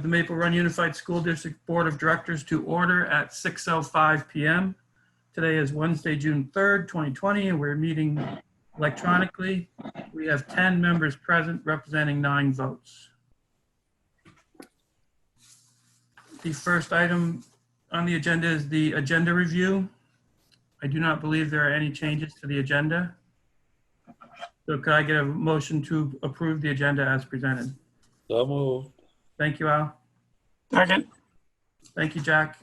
Maple Run Unified School District Board of Directors to order at 6:05 p.m. Today is Wednesday, June 3rd, 2020, and we're meeting electronically. We have 10 members present representing 9 votes. The first item on the agenda is the agenda review. I do not believe there are any changes to the agenda. So could I get a motion to approve the agenda as presented? So moved. Thank you, Al. Second. Thank you, Jack.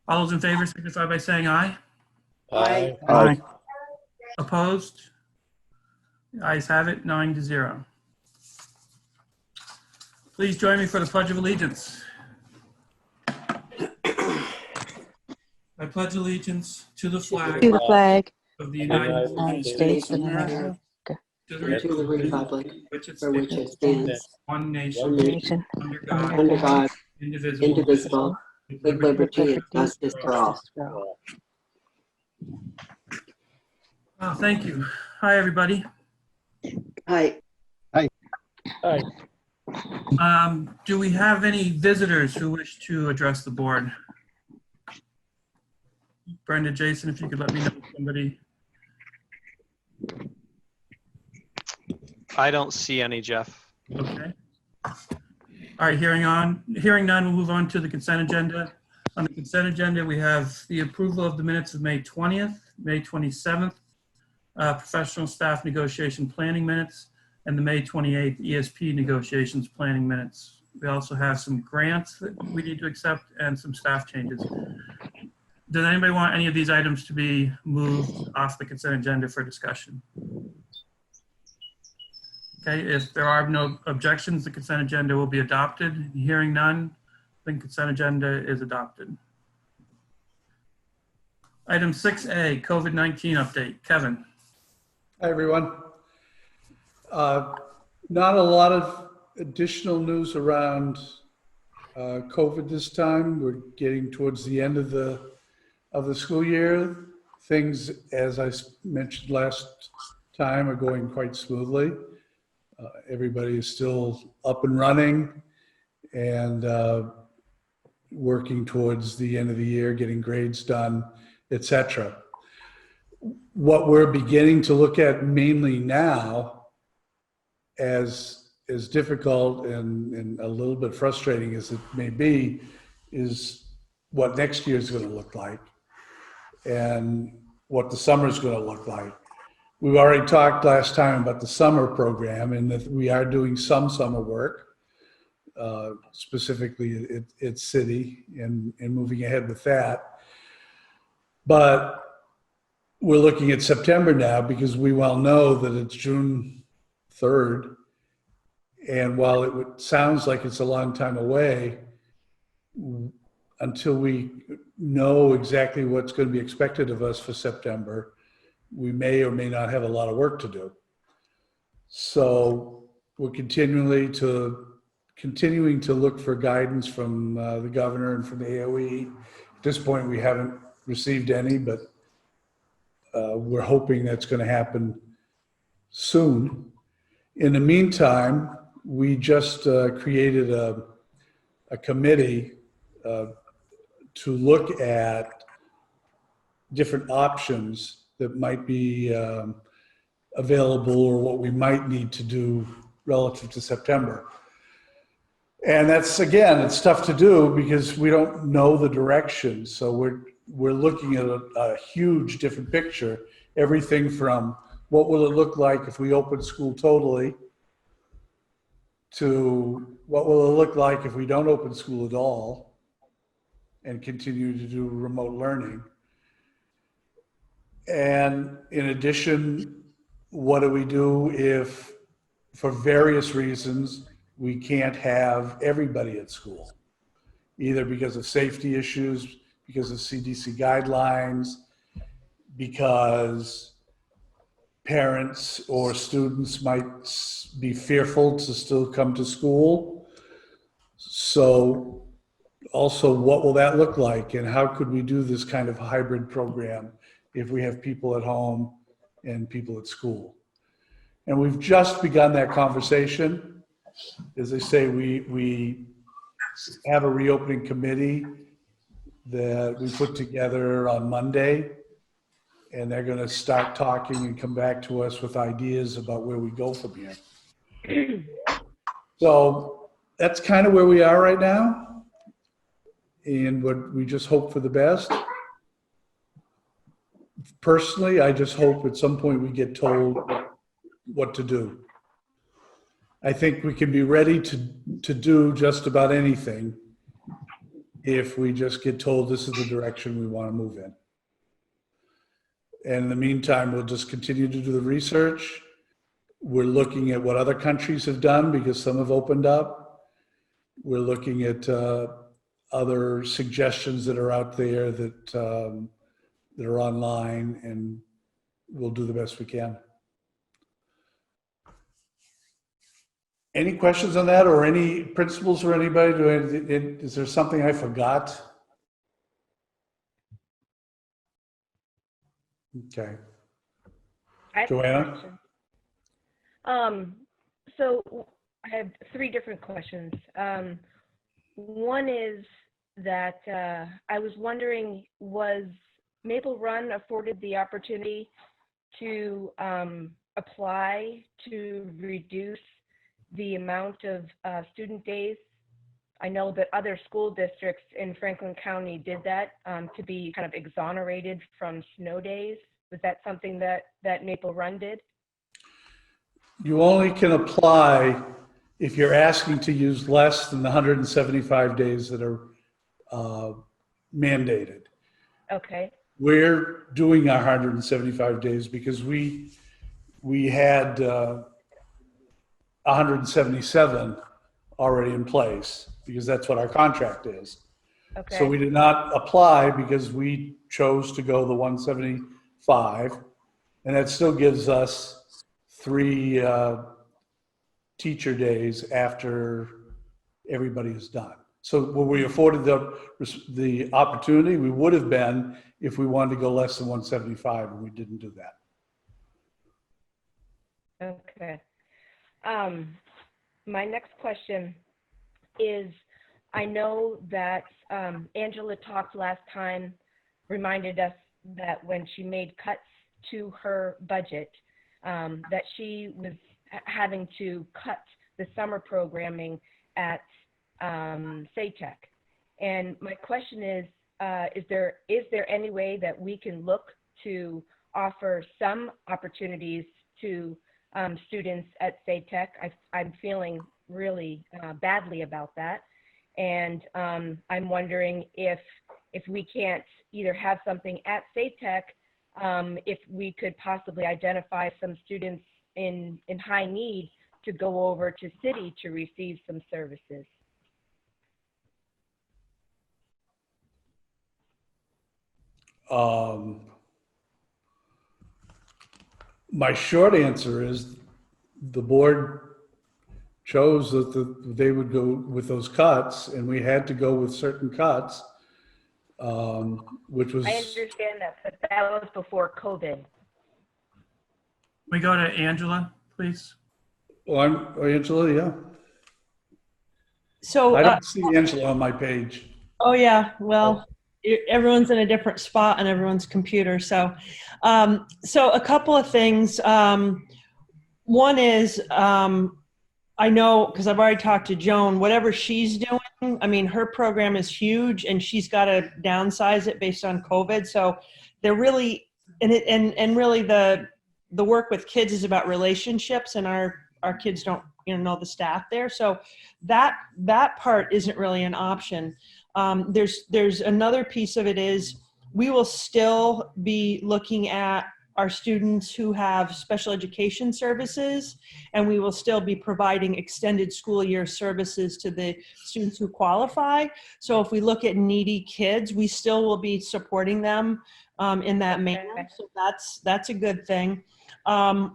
All those in favor signify by saying aye. Aye. Aye. Opposed? The ayes have it, 9-0. Please join me for the Pledge of Allegiance. I pledge allegiance to the flag of the United States of America, to to the republic for which it stands, one one nation, nation, under under God, God, indivisible, with liberty and justice for all. Oh, thank you. Hi, everybody. Hi. Aye. Do we have any visitors who wish to address the board? Brenda, Jason, if you could let me know if somebody. I don't see any, Jeff. Okay. All right, hearing none, we'll move on to the consent agenda. On the consent agenda, we have the approval of the minutes of May 20th, May 27th, professional staff negotiation planning minutes, and the May 28th ESP negotiations planning minutes. We also have some grants that we need to accept and some staff changes. Does anybody want any of these items to be moved off the consent agenda for discussion? Okay, if there are no objections, the consent agenda will be adopted. Hearing none, the consent agenda is adopted. Item 6A, COVID-19 update. Kevin. Hi, everyone. Not a lot of additional news around COVID this time. We're getting towards the end of the school year. Things, as I mentioned last time, are going quite smoothly. Everybody is still up and running and working towards the end of the year, getting grades done, etc. What we're beginning to look at mainly now, as difficult and a little bit frustrating as it may be, is what next year is going to look like and what the summer is going to look like. We've already talked last time about the summer program and that we are doing some summer work, specifically at City and moving ahead with that. But we're looking at September now because we well know that it's June 3rd. And while it sounds like it's a long time away, until we know exactly what's going to be expected of us for September, we may or may not have a lot of work to do. So we're continuing to look for guidance from the governor and from the AOE. At this point, we haven't received any, but we're hoping that's going to happen soon. In the meantime, we just created a committee to look at different options that might be available or what we might need to do relative to September. And that's, again, it's tough to do because we don't know the direction. So we're looking at a huge different picture, everything from what will it look like if we open school totally to what will it look like if we don't open school at all and continue to do remote learning. And in addition, what do we do if, for various reasons, we can't have everybody at school, either because of safety issues, because of CDC guidelines, because parents or students might be fearful to still come to school. So also, what will that look like, and how could we do this kind of hybrid program if we have people at home and people at school? And we've just begun that conversation. as I say, we have a reopening committee that we put together on Monday, and they're going to start talking and come back to us with ideas about where we go from here. So that's kind of where we are right now, and we just hope for the best. Personally, I just hope at some point we get told what to do. I think we can be ready to do just about anything if we just get told this is the direction we want to move in. And in the meantime, we'll just continue to do the research. We're looking at what other countries have done because some have opened up. We're looking at other suggestions that are out there that are online, and we'll do the best we can. Any questions on that, or any principals or anybody? Is there something I forgot? Okay. I have a Joanna? question. So I have 3 different questions. One is that I was wondering, was Maple Run afforded the opportunity to apply to reduce the amount of student days? I know that other school districts in Franklin County did that to be kind of exonerated from snow days. Was that something that Maple Run did? You only can apply if you're asking to use less than the 175 days that are mandated. Okay. We're doing our 175 days because we had 177 already in place because that's what our contract is. Okay. So we did not apply because we chose to go the 175, and that still gives us 3 teacher days after everybody is done. So were we afforded the opportunity? We would have been if we wanted to go less than 175, and we didn't do that. Okay. My next question is, I know that Angela talked last time, reminded us that when she made cuts to her budget, that she was having to cut the summer programming at SATEC. And my question is there any way that we can look to offer some opportunities to students at SATEC? I'm feeling really badly about that. And I'm wondering if we can't either have something at SATEC, if we could possibly identify some students in high need to go over to City to receive some services. My short answer is the board chose that they would go with those cuts, and we had to go with certain cuts, which was... I understand that, but that was before COVID. We go to Angela, please. Angela, yeah. So, I don't see Angela on my page. oh yeah, well, everyone's in a different spot on everyone's computer. So, so a couple of things. One is, I know, because I've already talked to Joan, whatever she's doing, I mean, her program is huge and she's got to downsize it based on COVID. So they're really, and really the work with kids is about relationships, and our kids don't, know the staff there. So that part isn't really an option. There's another piece of it is we will still be looking at our students who have special education services, and we will still be providing extended school year services to the students who qualify. So if we look at needy kids, we still will be supporting them in that manner. So that's a good thing.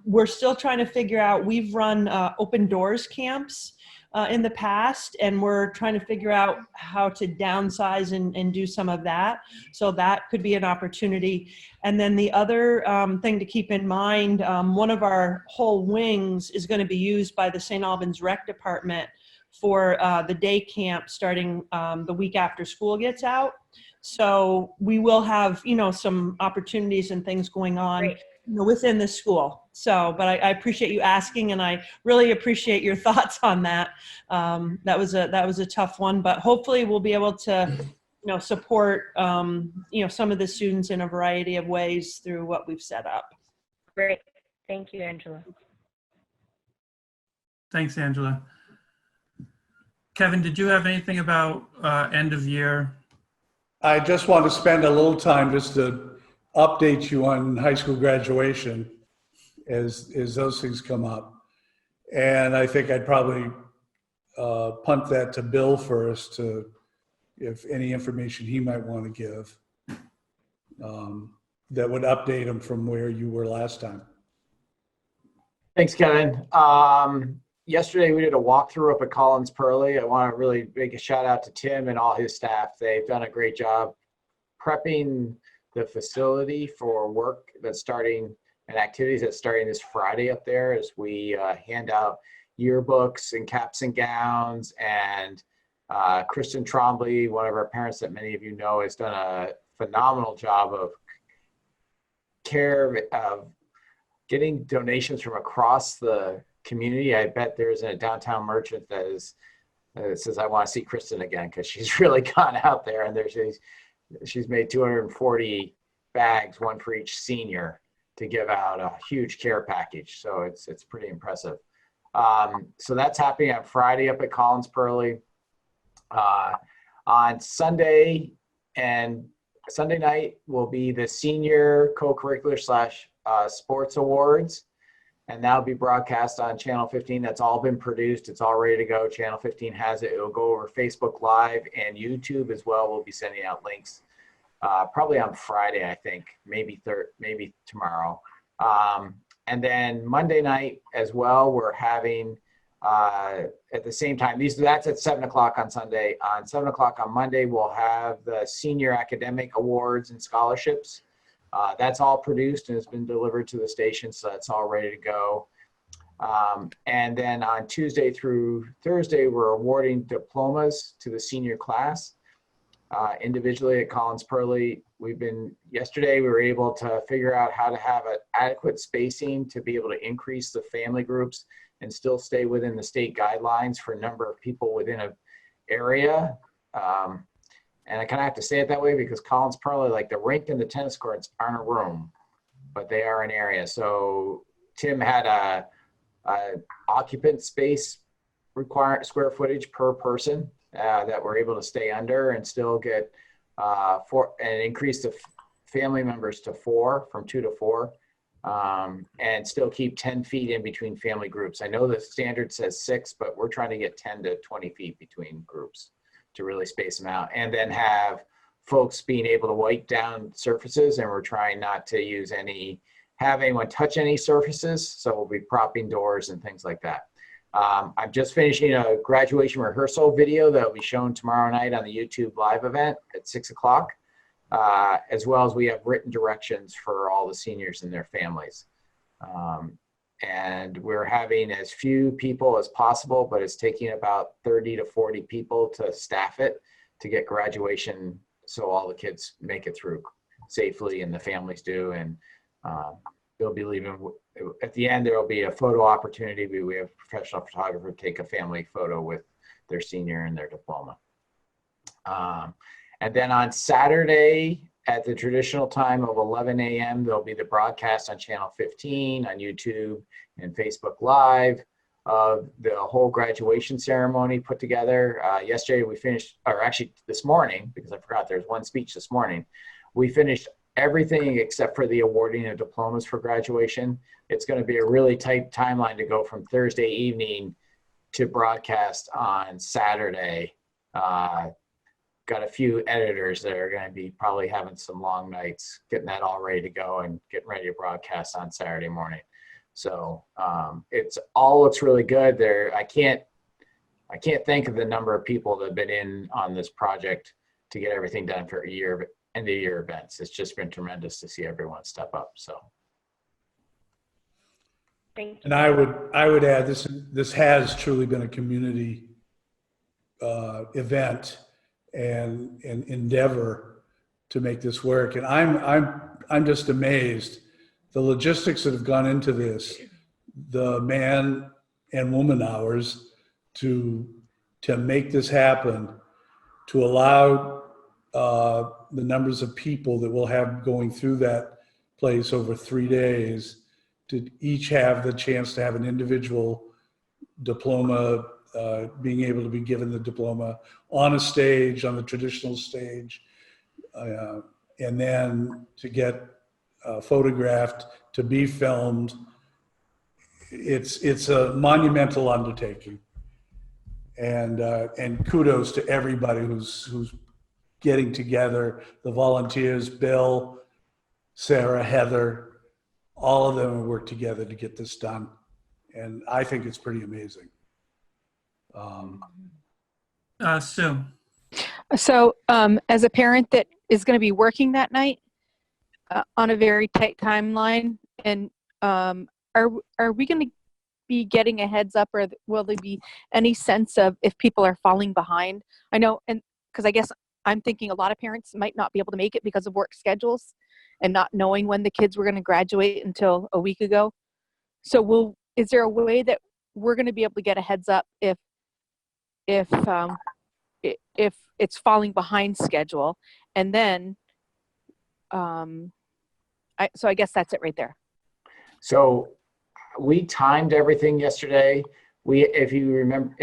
We're still trying to figure out, we've run open doors camps in the past, and we're trying to figure out how to downsize and do some of that. So that could be an opportunity. And then the other thing to keep in mind, one of our whole wings is going to be used by the St. Albans Rec Department for the day camp starting the week after school gets out. So we will have, some opportunities and things going on Great. within the school. So, but I appreciate you asking, and I really appreciate your thoughts on that. That was a tough one, but hopefully we'll be able to, support, some of the students in a variety of ways through what we've set up. Great. Thank you, Angela. Thanks, Angela. Kevin, did you have anything about end of year? I just want to spend a little time just to update you on high school graduation as those things come up. And I think I'd probably punt that to Bill first, if any information he might want to give that would update him from where you were last time. Thanks, Kevin. Yesterday we did a walkthrough up at Collins Pearly. I want to really make a shout out to Tim and all his staff. They've done a great job prepping the facility for work that's starting and activities that's starting this Friday up there, as we hand out yearbooks and caps and gowns. And Kristen Trombley, one of our parents that many of you know, has done a phenomenal job of getting donations from across the community. I bet there's a downtown merchant that says, I want to see Kristen again, because she's really gone out there, and she's made 240 bags, one for each senior, to give out a huge care package. So it's pretty impressive. So that's happening on Friday up at Collins Pearly. On Sunday night will be the senior co-curricular / sports awards. And that'll be broadcast on Channel 15. That's all been produced. It's all ready to go. Channel 15 has it. It'll go over Facebook Live and YouTube as well. We'll be sending out links probably on Friday, I think, maybe tomorrow. And then Monday night as well, we're having at the same time, that's at 7 o'clock on Sunday. On 7 o'clock on Monday, we'll have the Senior Academic Awards and Scholarships. That's all produced and has been delivered to the station, so that's all ready to go. And then on Tuesday through Thursday, we're awarding diplomas to the senior class individually at Collins Pearly. Yesterday we were able to figure out how to have an adequate spacing to be able to increase the family groups and still stay within the state guidelines for a number of people within an area. And I kind of have to say it that way because Collins Pearly, like the rink and the tennis courts, aren't a room, but they are an area. So Tim had a occupant space required square footage per person that we're able to stay under and still get and increase the family members to 4, from 2 to 4, and still keep 10 feet in between family groups. I know the standard says 6, but we're trying to get 10 to 20 feet between groups to really space them out, and then have folks being able to wipe down surfaces. And we're trying not to have anyone touch any surfaces. So we'll be propping doors and things like that. I'm just finishing a graduation rehearsal video that will be shown tomorrow night on the YouTube live event at 6 o'clock, as well as we have written directions for all the seniors and their families. And we're having as few people as possible, but it's taking about 30 to 40 people to staff it to get graduation, so all the kids make it through safely and the families do. And they'll be leaving. At the end, there will be a photo opportunity. We have a professional photographer take a family photo with their senior and their diploma. And then on Saturday, at the traditional time of 11 a.m., there'll be the broadcast on Channel 15, on YouTube, and Facebook Live of the whole graduation ceremony put together. Yesterday we finished, or actually this morning, because I forgot there's one speech this morning, we finished everything except for the awarding of diplomas for graduation. It's going to be a really tight timeline to go from Thursday evening to broadcast on Saturday. Got a few editors that are going to be probably having some long nights getting that all ready to go and getting ready to broadcast on Saturday morning. So it's all looks really good there. I can't think of the number of people that have been in on this project to get everything done for end of year events. It's just been tremendous to see everyone step up. So. Thank you. And I would add, this has truly been a community event and endeavor to make this work. And I'm just amazed the logistics that have gone into this, the man and woman hours to make this happen, to allow the numbers of people that we'll have going through that place over 3 days to each have the chance to have an individual diploma, being able to be given the diploma on a stage, on the traditional stage, and then to get photographed, to be filmed. It's a monumental undertaking, and kudos to everybody who's getting together, the volunteers, Bill, Sarah, Heather, all of them have worked together to get this done. And I think it's pretty amazing. Sue. So as a parent that is going to be working that night on a very tight timeline, and are we going to be getting a heads up, or will there be any sense of if people are falling behind? I know, and because I guess I'm thinking a lot of parents might not be able to make it because of work schedules and not knowing when the kids were going to graduate until a week ago. So is there a way that we're going to be able to get a heads up if it's falling behind schedule? And then, so I guess that's it right there. So we timed everything yesterday. If you remember,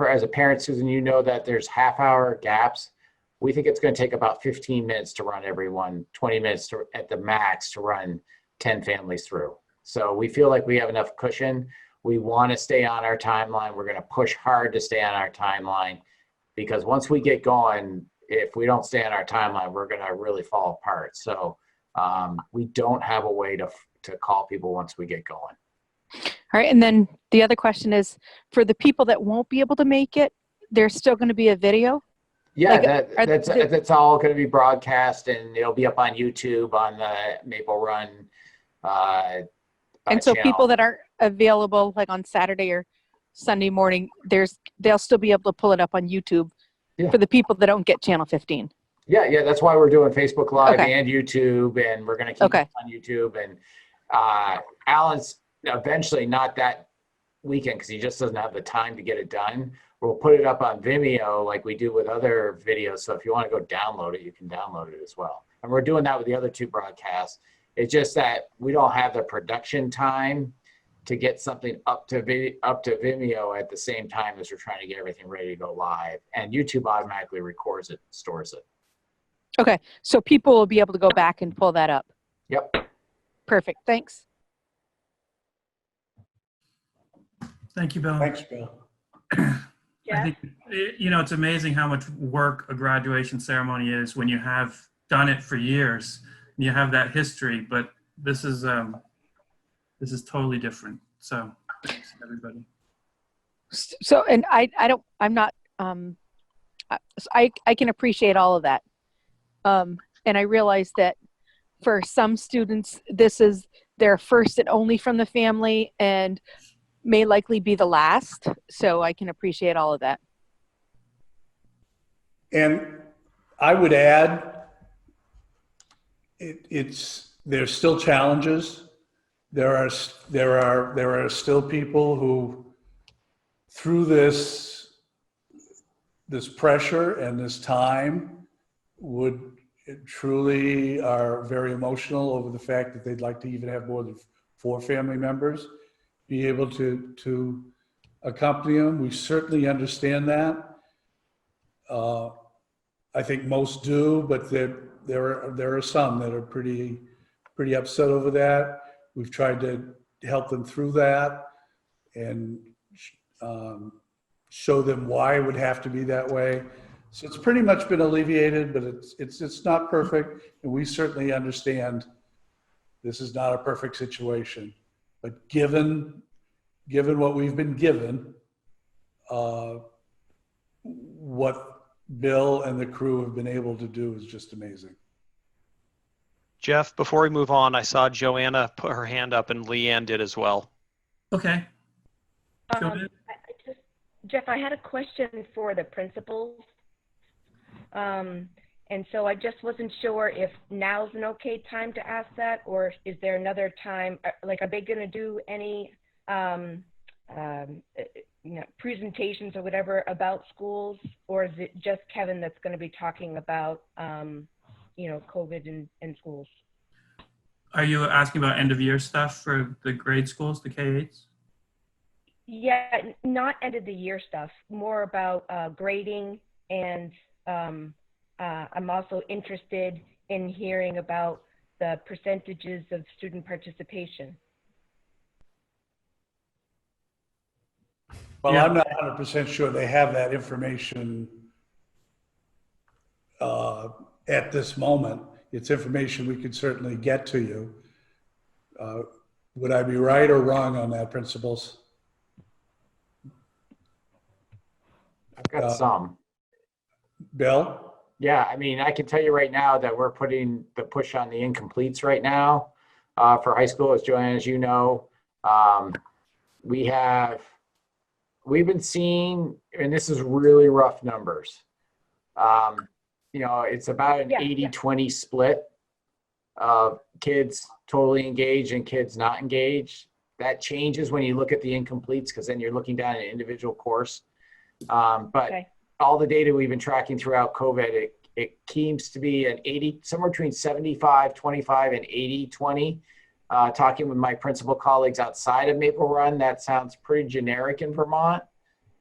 as a parent, Susan, you know that there's half-hour gaps. We think it's going to take about 15 minutes to run everyone, 20 minutes at the max to run 10 families through. So we feel like we have enough cushion. We want to stay on our timeline. We're going to push hard to stay on our timeline, because once we get going, if we don't stay on our timeline, we're going to really fall apart. So we don't have a way to call people once we get going. All right. And then the other question is, for the people that won't be able to make it, there's still going to be a video? Yeah, that's all going to be broadcast, and it'll be up on YouTube on the Maple Run and so channel. People that aren't available like on Saturday or Sunday morning, they'll still be able to pull it up on YouTube. Yeah. For the people that don't get channel 15. Yeah, that's why we're doing Facebook Live and YouTube, and we're going to keep it on YouTube. And Alan's eventually, not that weekend because he just doesn't have the time to get it done. We'll put it up on Vimeo like we do with other videos. So if you want to go download it, you can download it as well. And we're doing that with the other two broadcasts. It's just that we don't have the production time to get something up to Vimeo at the same time as we're trying to get everything ready to go live. And YouTube automatically records it, stores it. Okay, so people will be able to go back and pull that up. Yep. Perfect, thanks. Thank you, Bill. Thanks, Bill. I think, it's amazing how much work a graduation ceremony is when you have done it for years and you have that history, but this is totally different. So thanks everybody. So, and I can appreciate all of that. And I realize that for some students, this is their first and only from the family and may likely be the last. So I can appreciate all of that. And I would add, there's still challenges. There are still people who, through this pressure and this time, would truly are very emotional over the fact that they'd like to even have more than 4 family members be able to accompany them. We certainly understand that. I think most do, but there are some that are pretty upset over that. We've tried to help them through that and show them why it would have to be that way. So it's pretty much been alleviated, but it's not perfect, and we certainly understand this is not a perfect situation. But given what we've been given, what Bill and the crew have been able to do is just amazing. Jeff, before we move on, I saw Joanna put her hand up and Leanne did as well. Okay. Go ahead. Jeff, I had a question for the principals. And so I just wasn't sure if now's an okay time to ask that, or is there another time, like, are they going to do any presentations or whatever about schools, or is it just Kevin that's going to be talking about, COVID in schools? Are you asking about end of year stuff for the grade schools, the K-8s? Yeah, not end of the year stuff, more about grading, and I'm also interested in hearing about the percentages of student participation. Well, Yeah. I'm not 100% sure they have that information at this moment. It's information we could certainly get to you. Would I be right or wrong on that, principals? I've got some. Bill? Yeah, I mean, I can tell you right now that we're putting the push on the incompletes right now for high school. As Joanne, as you know, we've been seeing, and this is really rough numbers. It's about an 80-20 split of kids totally engaged and kids not engaged. That changes when you look at the incompletes, because then you're looking down an individual course. But all the data we've been tracking throughout COVID, it seems to be an 80, somewhere between 75-25 and 80-20. Talking with my principal colleagues outside of Maple Run, that sounds pretty generic in Vermont.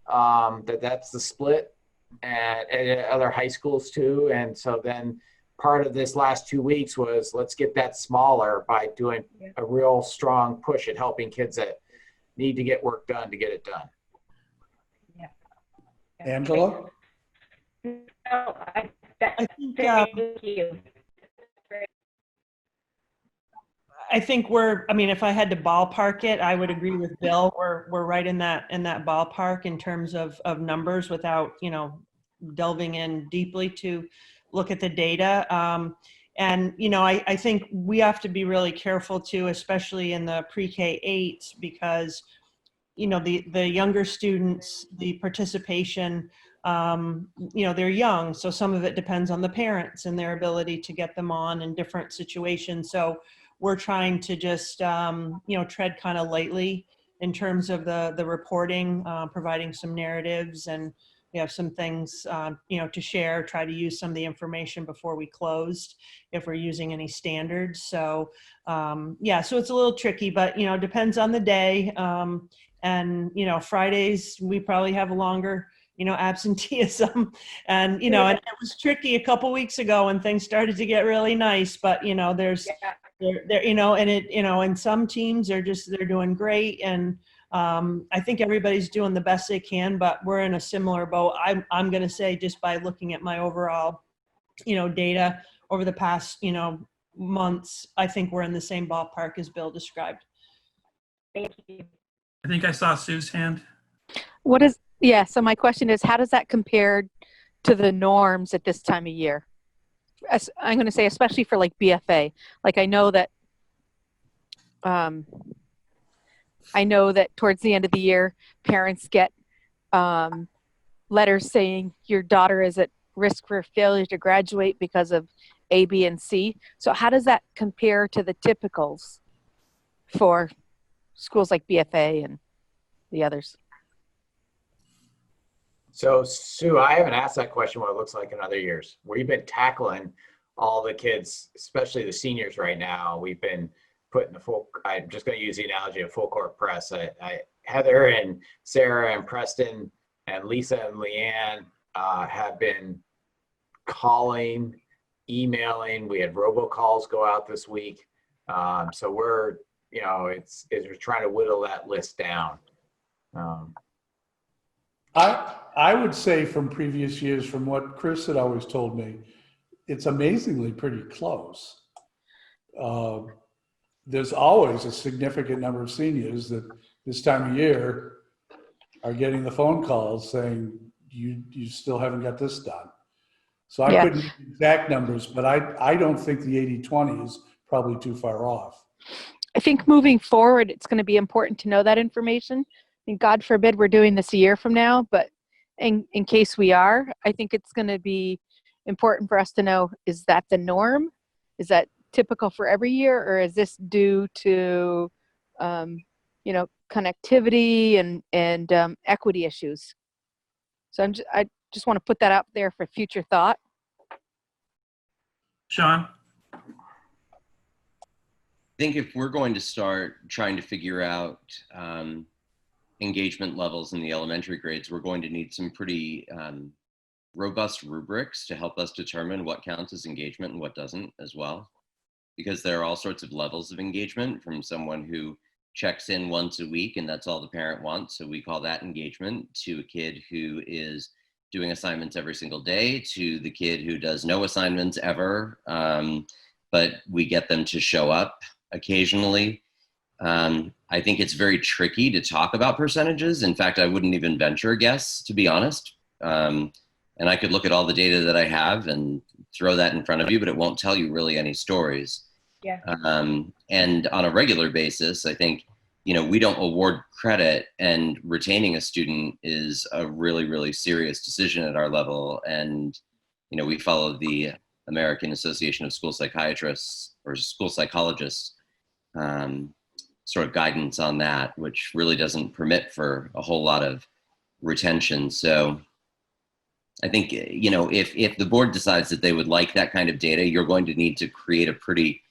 That's the split, and at other high schools too. And so then part of this last 2 weeks was, let's get that smaller by doing a real strong push at helping kids that need to get work done to get it done. Angela? No, I think, thank you. I think if I had to ballpark it, I would agree with Bill. We're right in that ballpark in terms of numbers, without, delving in deeply to look at the data. I think we have to be really careful too, especially in the pre-K 8s, because the younger students, the participation, they're young. So some of it depends on the parents and their ability to get them on in different situations. So we're trying to just, tread kind of lightly in terms of the reporting, providing some narratives, and we have some things, to share, try to use some of the information before we closed if we're using any standards. So, so it's a little tricky, but, depends on the day. And, Fridays, we probably have a longer, absenteeism, and, and it was tricky a couple weeks ago when things started to get really nice, but, there's, and some teams they're doing great. And I think everybody's doing the best they can, but we're in a similar boat. I'm going to say, just by looking at my overall, data over the past, months, I think we're in the same ballpark as Bill described. Thank you. I think I saw Sue's hand. So my question is, how does that compare to the norms at this time of year? I'm going to say, especially for like BFA. Like, I know that towards the end of the year, parents get letters saying your daughter is at risk for failure to graduate because of A, B, and C. So how does that compare to the typicals for schools like BFA and the others? So, Sue, I haven't asked that question what it looks like in other years. We've been tackling all the kids, especially the seniors right now. We've been putting I'm just going to use the analogy of full court press. Heather and Sarah and Preston and Lisa and Leanne have been calling, emailing. We had robocalls go out this week. So we're, we're trying to whittle that list down. I would say from previous years, from what Chris had always told me, it's amazingly pretty close. There's always a significant number of seniors that this time of year are getting the phone calls saying you still haven't got this done. So I Yeah. couldn't give you exact numbers, but I don't think the 80-20 is probably too far off. I think moving forward, it's going to be important to know that information. And God forbid we're doing this a year from now, but in case we are, I think it's going to be important for us to know, is that the norm? Is that typical for every year, or is this due to, connectivity and equity issues? So I just want to put that out there for future thought. Sean? I think if we're going to start trying to figure out engagement levels in the elementary grades, we're going to need some pretty robust rubrics to help us determine what counts as engagement and what doesn't as well. Because there are all sorts of levels of engagement, from someone who checks in once a week and that's all the parent wants, so we call that engagement, to a kid who is doing assignments every single day, to the kid who does no assignments ever, but we get them to show up occasionally. I think it's very tricky to talk about percentages. In fact, I wouldn't even venture a guess, to be honest. And I could look at all the data that I have and throw that in front of you, but it won't tell you really any stories. Yeah. And on a regular basis, I think, we don't award credit, and retaining a student is a really, really serious decision at our level. And, we follow the American Association of School Psychiatrists or school psychologists sort of guidance on that, which really doesn't permit for a whole lot of retention. So I think, if the board decides that they would like that kind of data, you're going to need to create a pretty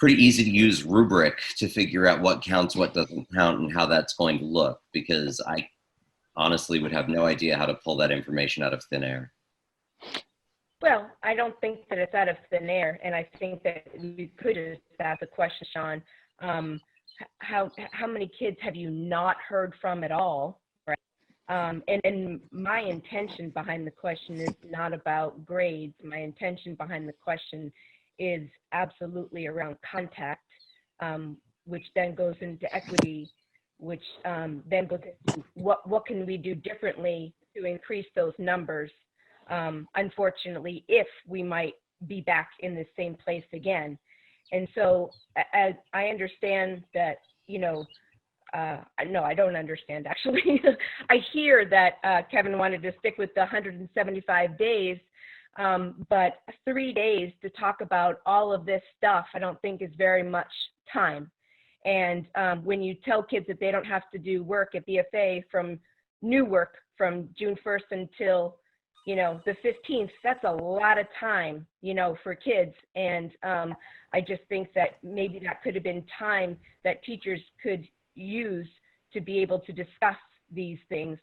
easy to use rubric to figure out what counts, what doesn't count, and how that's going to look, because I honestly would have no idea how to pull that information out of thin air. Well, I don't think that it's out of thin air, and I think that we could just ask the question, Sean, how many kids have you not heard from at all, right? And my intention behind the question is not about grades. My intention behind the question is absolutely around contact, which then goes into equity, which then goes into what can we do differently to increase those numbers, unfortunately, if we might be back in the same place again. And so as I understand that, no, I don't understand, actually. I hear that Kevin wanted to stick with the 175 days, but 3 days to talk about all of this stuff, I don't think is very much time. And when you tell kids that they don't have to do work at BFA new work from June 1st until, the 15th, that's a lot of time, for kids. And I just think that maybe that could have been time that teachers could use to be able to discuss these things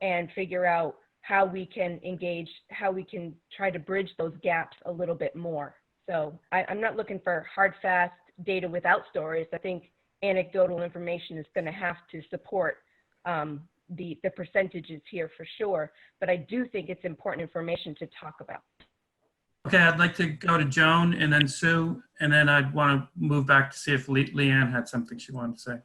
and figure out how we can engage, how we can try to bridge those gaps a little bit more. So I'm not looking for hard, fast data without stories. I think anecdotal information is going to have to support the percentages here for sure. But I do think it's important information to talk about. Okay, I'd like to go to Joan and then Sue, and then I'd want to move back to see if Leanne had something she wanted to say.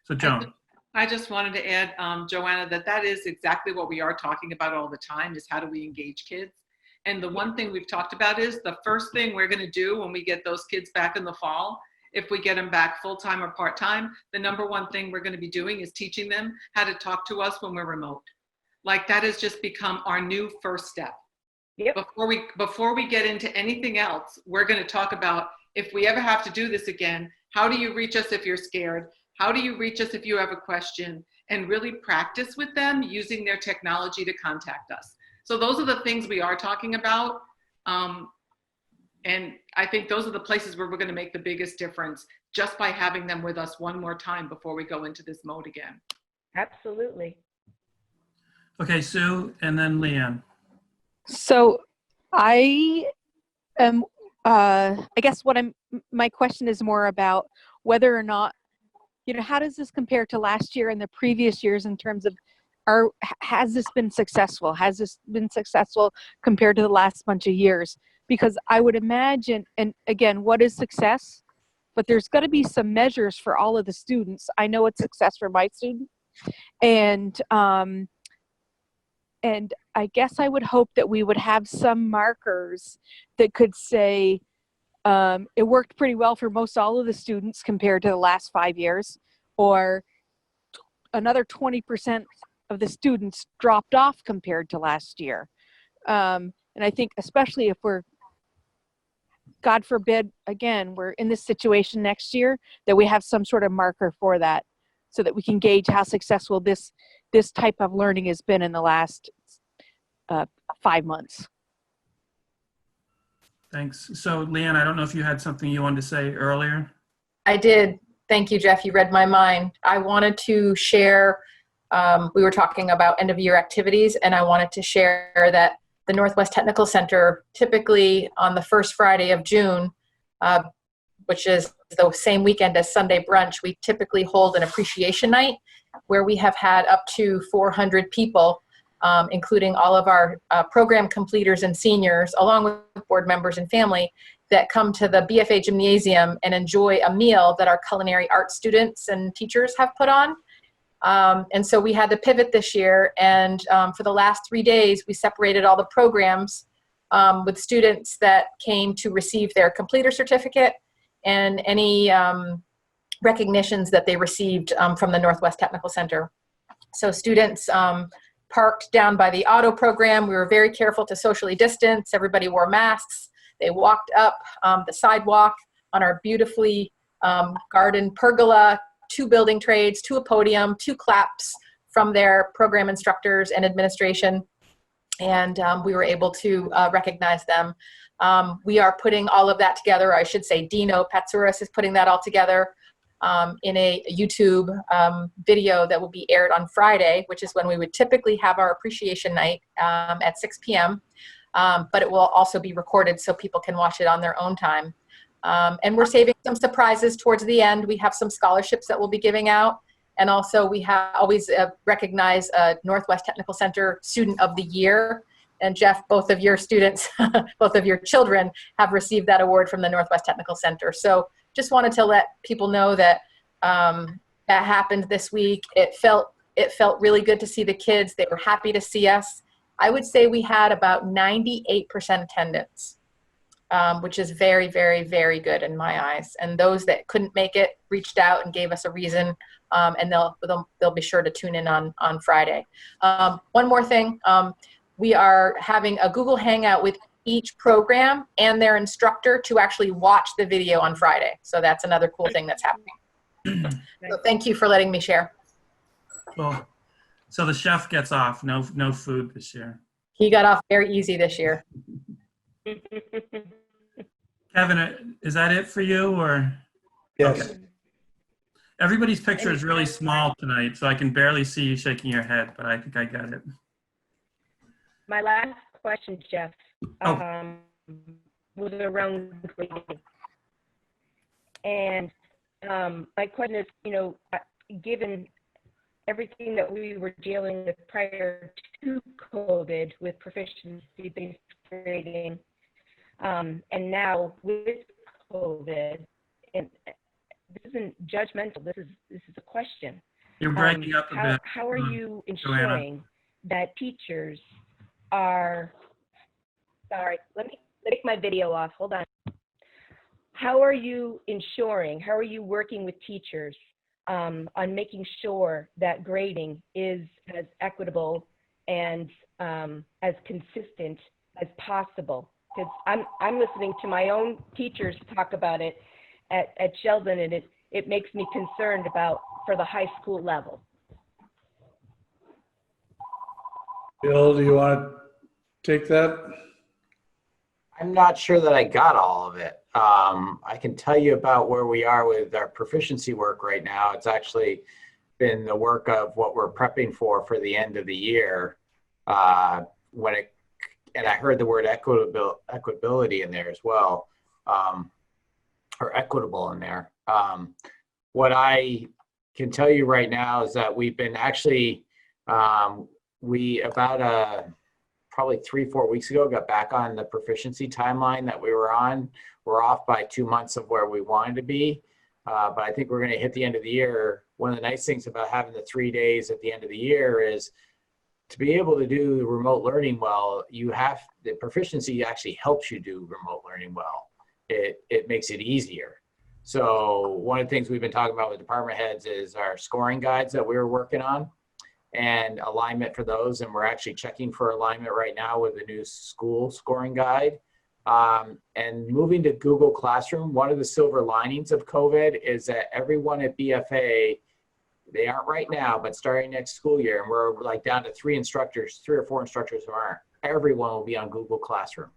So Joan. I just wanted to add, Joanna, that is exactly what we are talking about all the time, is how do we engage kids? And the one thing we've talked about is the first thing we're going to do when we get those kids back in the fall, if we get them back full-time or part-time, the number one thing we're going to be doing is teaching them how to talk to us when we're remote. Like, that has just become our new first step. Yep. Before we get into anything else, we're going to talk about, if we ever have to do this again, how do you reach us if you're scared? How do you reach us if you have a question? And really practice with them using their technology to contact us. So those are the things we are talking about. And I think those are the places where we're going to make the biggest difference, just by having them with us one more time before we go into this mode again. Absolutely. Okay, Sue, and then Leanne. So I am, I guess my question is more about whether or not, how does this compare to last year and the previous years in terms of has this been successful? Has this been successful compared to the last bunch of years? Because I would imagine, and again, what is success? But there's got to be some measures for all of the students. I know it's success for my student, and And I guess I would hope that we would have some markers that could say, it worked pretty well for most all of the students compared to the last 5 years, or another 20% of the students dropped off compared to last year. And I think especially if we're, God forbid, again, we're in this situation next year, that we have some sort of marker for that so that we can gauge how successful this type of learning has been in the last 5 months. Thanks. So Leanne, I don't know if you had something you wanted to say earlier. I did. Thank you, Jeff. You read my mind. I wanted to share, we were talking about end of year activities, and I wanted to share that the Northwest Technical Center, typically on the first Friday of June, which is the same weekend as Sunday brunch, we typically hold an appreciation night where we have had up to 400 people, including all of our program completers and seniors, along with board members and family, that come to the BFA Gymnasium and enjoy a meal that our culinary arts students and teachers have put on. And so we had to pivot this year, and for the last 3 days, we separated all the programs with students that came to receive their completer certificate and any recognitions that they received from the Northwest Technical Center. So students parked down by the auto program. We were very careful to socially distance. Everybody wore masks. They walked up the sidewalk on our beautifully garden pergola, 2 building trades, to a podium, 2 claps from their program instructors and administration. And we were able to recognize them. We are putting all of that together. I should say Dino Patsouris is putting that all together in a YouTube video that will be aired on Friday, which is when we would typically have our appreciation night at 6 p.m. But it will also be recorded so people can watch it on their own time. And we're saving some surprises towards the end. We have some scholarships that we'll be giving out. And also we have always recognize Northwest Technical Center Student of the Year. And Jeff, both of your students, both of your children have received that award from the Northwest Technical Center. So just wanted to let people know that that happened this week. It felt really good to see the kids. They were happy to see us. I would say we had about 98% attendance, which is very, very, very good in my eyes. And those that couldn't make it reached out and gave us a reason, and they'll be sure to tune in on Friday. One more thing, we are having a Google Hangout with each program and their instructor to actually watch the video on Friday. So that's another cool thing that's happening. So thank you for letting me share. Cool. So the chef gets off, no food this year. He got off very easy this year. Kevin, is that it for you, or? Yes. Okay. Everybody's picture is really small tonight, so I can barely see you shaking your head, but I think I got it. My last question, Jeff, was around grading. And my question is, given everything that we were dealing with prior to COVID with proficiency-based grading, and now with COVID, and this isn't judgmental, this is a question. You're breaking up a bit. How are you ensuring that teachers are, sorry, let me take my video off, hold on. How are you working with teachers on making sure that grading is as equitable and as consistent as possible? Because I'm listening to my own teachers talk about it at Sheldon, and it makes me concerned about for the high school level. Bill, do you want to take that? I'm not sure that I got all of it. I can tell you about where we are with our proficiency work right now. It's actually been the work of what we're prepping for the end of the year. And I heard the word equitability in there as well, or equitable in there. What I can tell you right now is that we've been actually, probably 3-4 weeks ago, got back on the proficiency timeline that we were on. We're off by 2 months of where we wanted to be, but I think we're going to hit the end of the year. One of the nice things about having the 3 days at the end of the year is to be able to do the remote learning well, the proficiency actually helps you do remote learning well. It makes it easier. So one of the things we've been talking about with department heads is our scoring guides that we were working on and alignment for those. And we're actually checking for alignment right now with the new school scoring guide. And moving to Google Classroom, one of the silver linings of COVID is that everyone at BFA, they aren't right now, but starting next school year, and we're like down to 3 or 4 instructors who aren't, everyone will be on Google Classroom.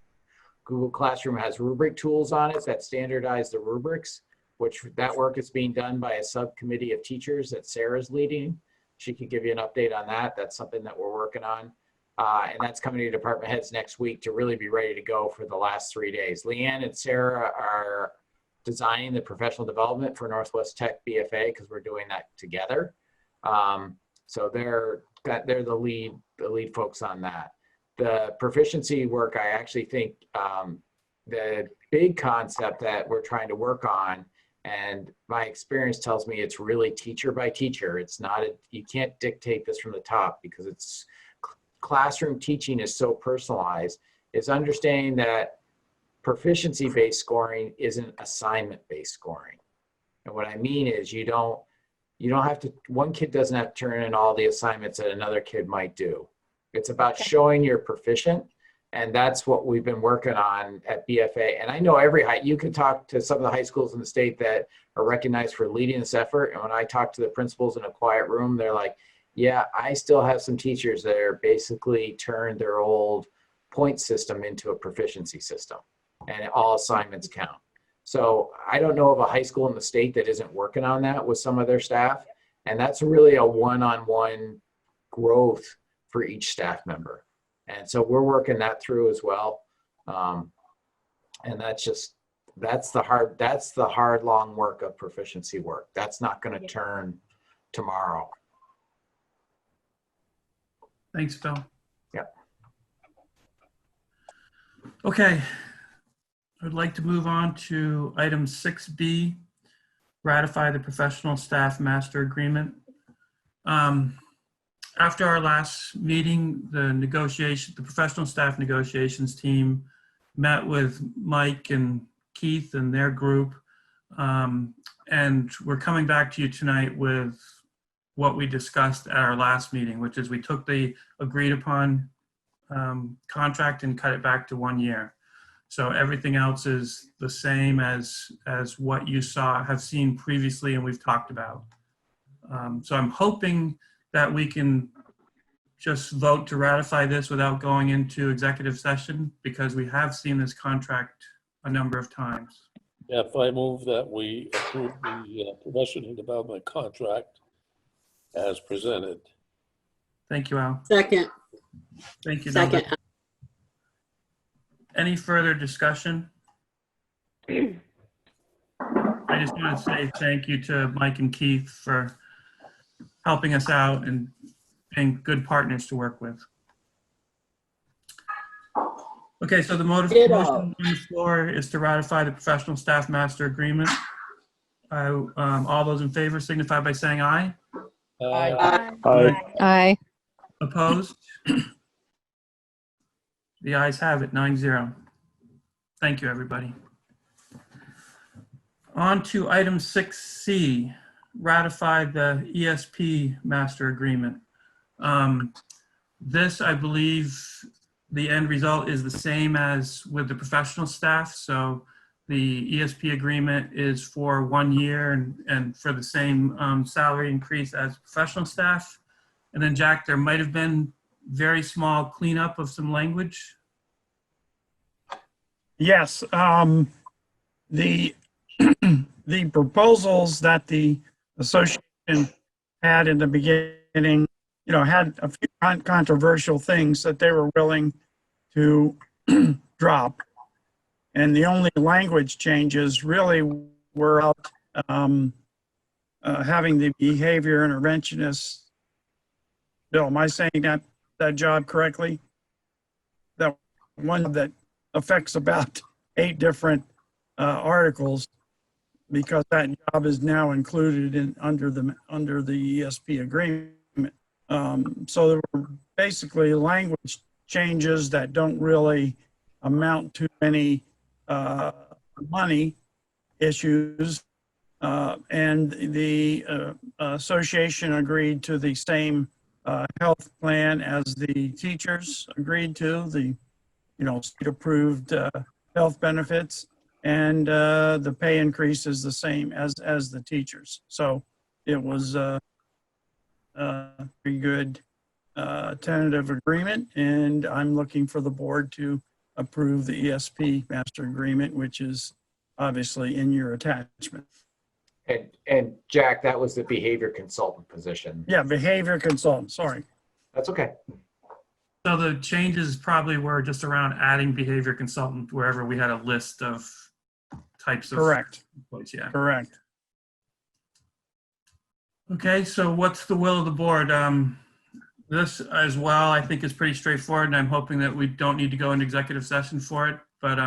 Google Classroom has rubric tools on it that standardize the rubrics, which that work is being done by a subcommittee of teachers that Sarah's leading. She could give you an update on that. That's something that we're working on. And that's coming to department heads next week to really be ready to go for the last 3 days. Leanne and Sarah are designing the professional development for Northwest Tech BFA because we're doing that together. So they're the lead folks on that. The proficiency work, I actually think the big concept that we're trying to work on, and my experience tells me it's really teacher by teacher. It's not, you can't dictate this from the top because it's classroom teaching is so personalized, is understanding that proficiency-based scoring isn't assignment-based scoring. And what I mean is you don't have to, one kid doesn't have to turn in all the assignments that another kid might do. It's about showing you're proficient. And that's what we've been working on at BFA. And I know you could talk to some of the high schools in the state that are recognized for leading this effort. And when I talk to the principals in a quiet room, they're like, yeah, I still have some teachers that are basically turned their old point system into a proficiency system and all assignments count. So I don't know of a high school in the state that isn't working on that with some of their staff. And that's really a one-on-one growth for each staff member. And so we're working that through as well. And that's the hard, long work of proficiency work. That's not going to turn tomorrow. Thanks, Phil. Yeah. Okay. I'd like to move on to item 6B, ratify the professional staff master agreement. After our last meeting, the professional staff negotiations team met with Mike and Keith and their group. And we're coming back to you tonight with what we discussed at our last meeting, which is we took the agreed upon contract and cut it back to 1 year. So everything else is the same as what you have seen previously and we've talked about. So I'm hoping that we can just vote to ratify this without going into executive session because we have seen this contract a number of times. Jeff, I move that we approve the professional development contract as presented. Thank you, Al. Second. Thank you, Second. Nova. Any further discussion? I just want to say thank you to Mike and Keith for helping us out and being good partners to work with. Okay, so the motion on the floor is to ratify the professional staff master agreement. All those in favor signify by saying aye. Aye. Aye. Opposed? The ayes have it, 9-0. Thank you, everybody. On to item 6C, ratify the ESP Master Agreement. This, I believe, the end result is the same as with the professional staff. So the ESP agreement is for 1 year and for the same salary increase as professional staff. And then, Jack, there might have been very small cleanup of some language. Yes, the proposals that the association had in the beginning, had a few controversial things that they were willing to drop. And the only language changes really were about having the behavior interventionist. Bill, am I saying that job correctly? That one that affects about 8 different articles, because that job is now included under the ESP agreement. So there were basically language changes that don't really amount to any money issues. And the association agreed to the same health plan as the teachers agreed to, the state-approved health benefits, and the pay increase is the same as the teachers. So it was a pretty good tentative agreement, and I'm looking for the board to approve the ESP Master Agreement, which is obviously in your attachment. And Jack, that was the behavior consultant position. Yeah, behavior consultant, sorry. That's okay. So the changes probably were just around adding behavior consultant wherever we had a list of types of. Correct. Employees, yeah. Correct. Okay, so what's the will of the board? This as well, I think is pretty straightforward, and I'm hoping that we don't need to go into executive session for it. But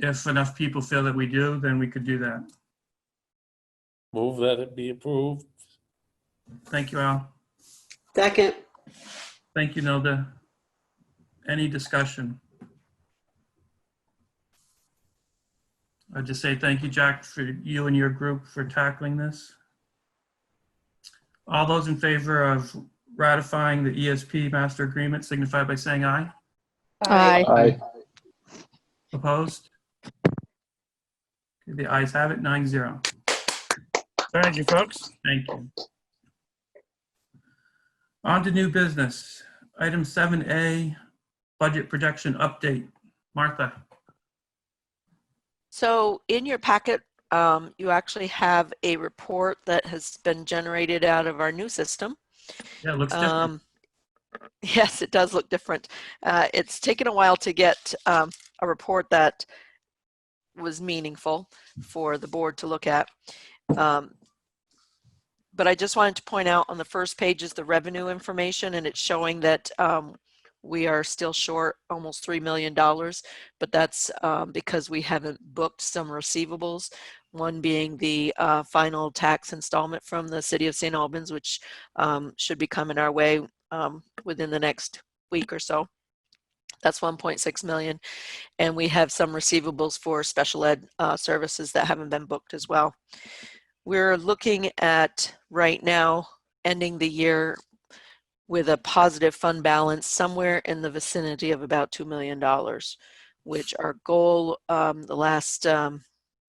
if enough people feel that we do, then we could do that. Move that it be approved. Thank you, Al. Second. Thank you, Nilda. Any discussion? I'll just say thank you, Jack, for you and your group for tackling this. All those in favor of ratifying the ESP Master Agreement signify by saying aye. Aye. Aye. Opposed? Okay, the ayes have it, 9-0. Thank you, folks. Thank you. On to new business. Item 7A, budget projection update. Martha. So in your packet, you actually have a report that has been generated out of our new system. Yeah, it looks different. Yes, it does look different. It's taken a while to get a report that was meaningful for the board to look at. But I just wanted to point out on the first page is the revenue information, and it's showing that we are still short almost $3 million, but that's because we haven't booked some receivables, one being the final tax installment from the city of St. Albans, which should be coming our way within the next week or so. That's 1.6 million. And we have some receivables for special ed services that haven't been booked as well. We're looking at right now ending the year with a positive fund balance somewhere in the vicinity of about $2 million, which our goal the last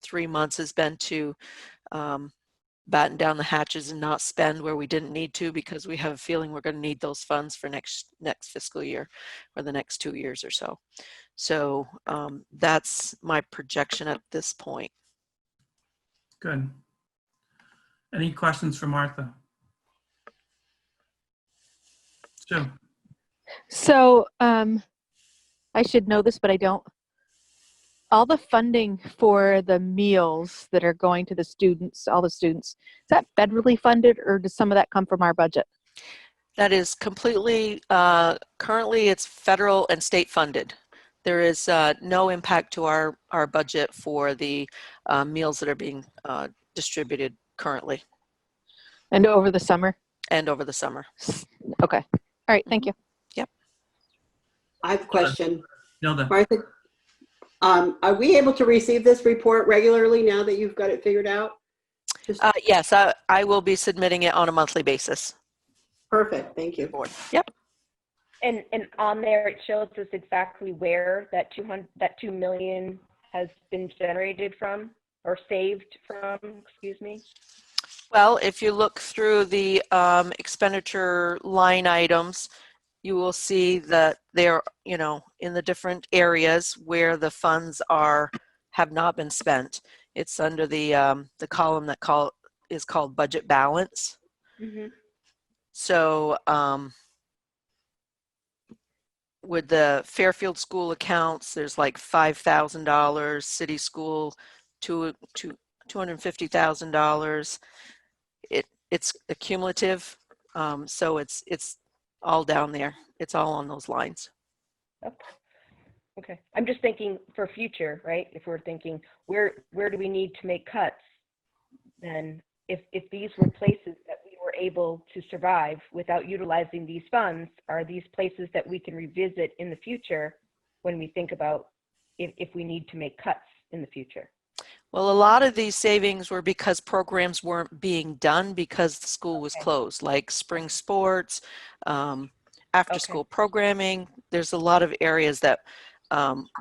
3 months has been to batten down the hatches and not spend where we didn't need to, because we have a feeling we're going to need those funds for next fiscal year or the next 2 years or so. So that's my projection at this point. Good. Any questions for Martha? Sue. So I should know this, but I don't. All the funding for the meals that are going to the students, all the students, is that federally funded, or does some of that come from our budget? That is completely, currently it's federal and state funded. There is no impact to our budget for the meals that are being distributed currently. And over the summer? And over the summer. Okay. All right. Thank you. Yep. I have a question. Nilda. Martha, are we able to receive this report regularly now that you've got it figured out? Yes, I will be submitting it on a monthly basis. Perfect. Thank you. Yep. And on there, it shows us exactly where that 2 million has been generated from, or saved from, excuse me. Well, if you look through the expenditure line items, you will see that they're, in the different areas where the funds have not been spent. It's under the column that is called budget balance. Mm-hmm. So with the Fairfield school accounts, there's like $5,000, city school $250,000. It's accumulative, so it's all down there. It's all on those lines. Okay. I'm just thinking for future, right? If we're thinking where do we need to make cuts, then if these were places that we were able to survive without utilizing these funds, are these places that we can revisit in the future when we think about if we need to make cuts in the future? Well, a lot of these savings were because programs weren't being done because the school was closed, like spring sports, after school programming. There's a lot of areas that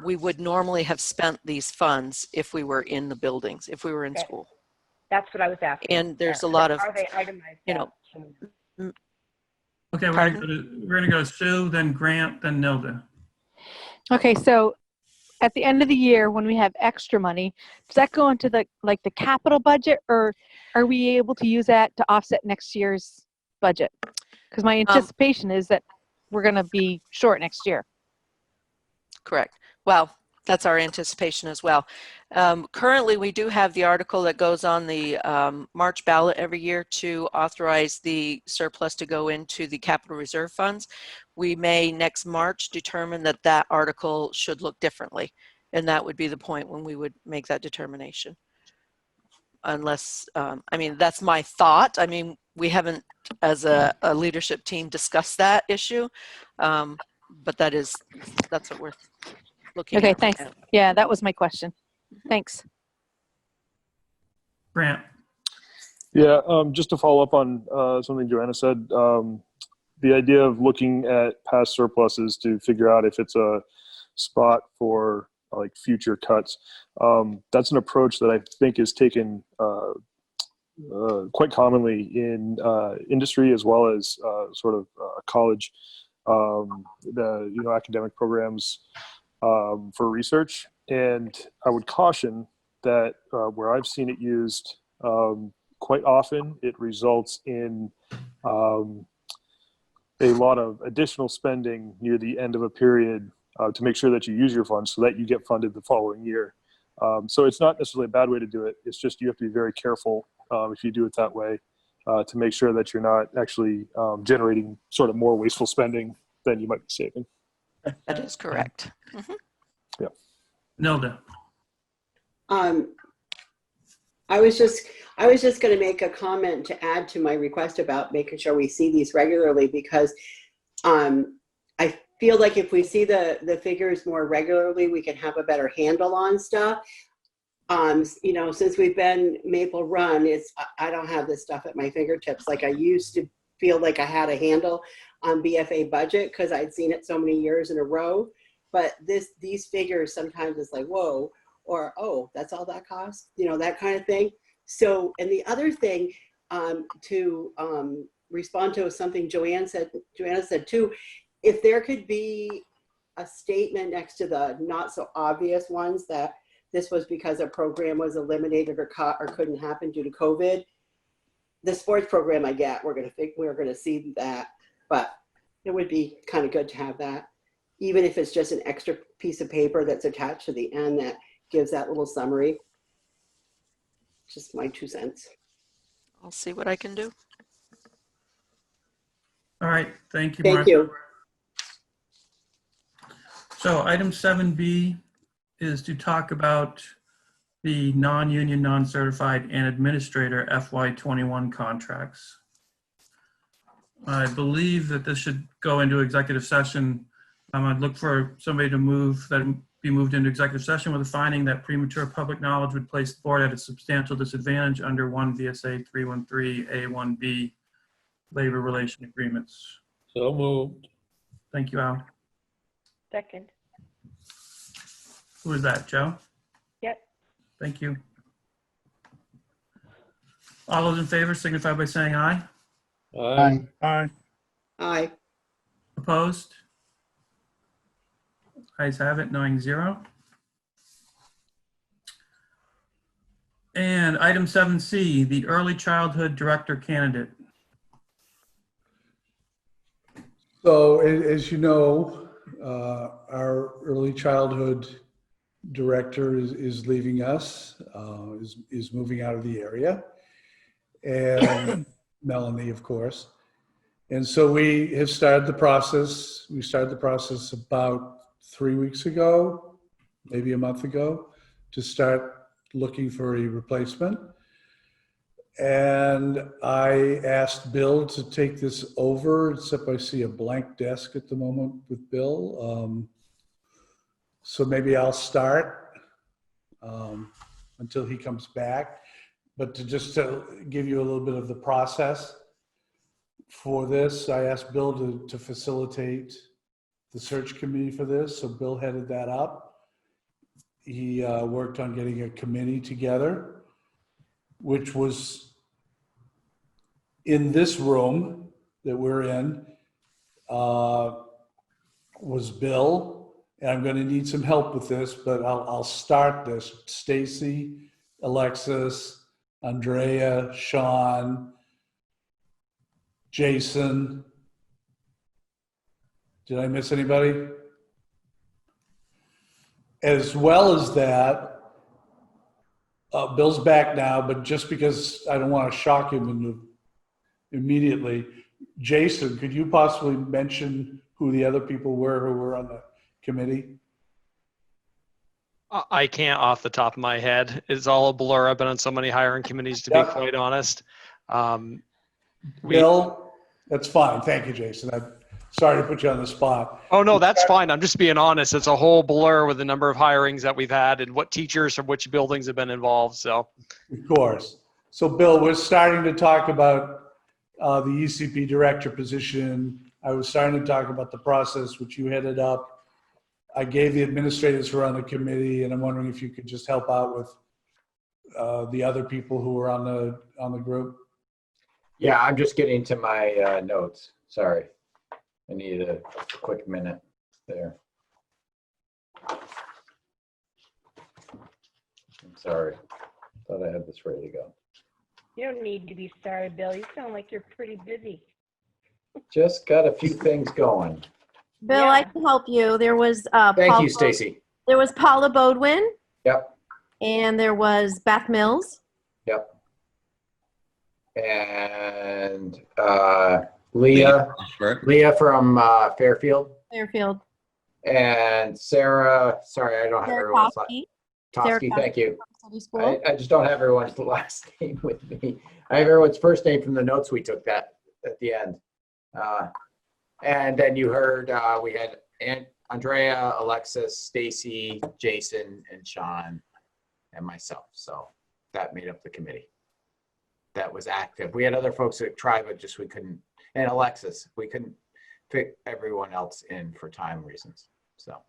we would normally have spent these funds if we were in the buildings, if we were in school. That's what I was asking. And there's a lot of, Are they itemized? you know, Okay, we're gonna go Sue, then Grant, then Nilda. Okay, so at the end of the year, when we have extra money, does that go into the capital budget, or are we able to use that to offset next year's budget? Because my anticipation is that we're going to be short next year. Correct. Well, that's our anticipation as well. Currently, we do have the article that goes on the March ballot every year to authorize the surplus to go into the capital reserve funds. We may next March determine that that article should look differently, and that would be the point when we would make that determination. Unless, I mean, that's my thought. I mean, we haven't, as a leadership team, discussed that issue, but that's what we're looking at. Okay, thanks. Yeah, that was my question. Thanks. Grant. Yeah, just to follow up on something Joanna said, the idea of looking at past surpluses to figure out if it's a spot for like future cuts, that's an approach that I think is taken quite commonly in industry as well as sort of college, academic programs for research. And I would caution that where I've seen it used quite often, it results in a lot of additional spending near the end of a period to make sure that you use your funds so that you get funded the following year. So it's not necessarily a bad way to do it. It's just you have to be very careful if you do it that way to make sure that you're not actually generating sort of more wasteful spending than you might be saving. That is correct. Mm-hmm. Yeah. Nilda. I was just going to make a comment to add to my request about making sure we see these regularly, because I feel like if we see the figures more regularly, we can have a better handle on stuff. Since we've been Maple Run, I don't have this stuff at my fingertips. Like I used to feel like I had a handle on BFA budget because I'd seen it so many years in a row. But these figures sometimes it's like, whoa, or, oh, that's all that costs, that kind of thing. So, and the other thing to respond to something Joanna said too, if there could be a statement next to the not so obvious ones that this was because a program was eliminated or cut or couldn't happen due to COVID. The sports program I get, we're going to see that, but it would be kind of good to have that, even if it's just an extra piece of paper that's attached to the end that gives that little summary. Just my 2 cents. I'll see what I can do. All right, thank you, Thank Martha. you. So item 7B is to talk about the non-union, non-certified, and administrator FY21 contracts. I believe that this should go into executive session. I'd look for somebody to move that be moved into executive session with a finding that premature public knowledge would place the board at a substantial disadvantage under 1 VSA 313A1B labor relation agreements. So moved. Thank you, Al. Second. Who is that, Joe? Yep. Thank you. All those in favor signify by saying aye. Aye. Aye. Aye. Opposed? Ayes have it, 9-0. And item 7C, the early childhood director candidate. So as you know, our early childhood director is leaving us, is moving out of the area, and Melanie, of course. And so we have started the process. We started the process about 3 weeks ago, maybe a month ago, to start looking for a replacement. And I asked Bill to take this over, except I see a blank desk at the moment with Bill. So maybe I'll start until he comes back. But to give you a little bit of the process for this, I asked Bill to facilitate the search committee for this. So Bill headed that up. He worked on getting a committee together, which was in this room that we're in, was Bill. And I'm going to need some help with this, but I'll start this. Stacy, Alexis, Andrea, Sean, Jason. Did I miss anybody? As well as that, Bill's back now, but just because I don't want to shock him immediately, Jason, could you possibly mention who the other people were who were on the committee? I can't off the top of my head. It's all a blur. I've been on so many hiring committees, to be quite honest. Bill, that's fine. Thank you, Jason. I'm sorry to put you on the spot. Oh, no, that's fine. I'm just being honest. It's a whole blur with the number of hirings that we've had and what teachers from which buildings have been involved. So, of course. So, Bill, we're starting to talk about the ECP director position. I was starting to talk about the process, which you headed up. I gave the administrators who are on the committee, and I'm wondering if you could just help out with the other people who were on the group. Yeah, I'm just getting to my notes. Sorry. I need a quick minute there. I'm sorry. Thought I had this ready to go. You don't need to be sorry, Bill. You sound like you're pretty busy. Just got a few things going. Bill, Yeah. I can help you. There was Thank you, Stacy. There was Paula Bodwin, Yep. and there was Beth Mills. Yep. And Leah from Fairfield. Fairfield. And Sarah, sorry, I don't have Sarah everyone's last Kosky. Sarah Kosky thank you. from City School. I just don't have everyone's last name with me. I have everyone's first name from the notes we took that at the end. And then you heard we had Andrea, Alexis, Stacy, Jason, and Sean, and myself. So that made up the committee. That was active. We had other folks that tried, but just we couldn't. And Alexis, we couldn't fit everyone else in for time reasons. So.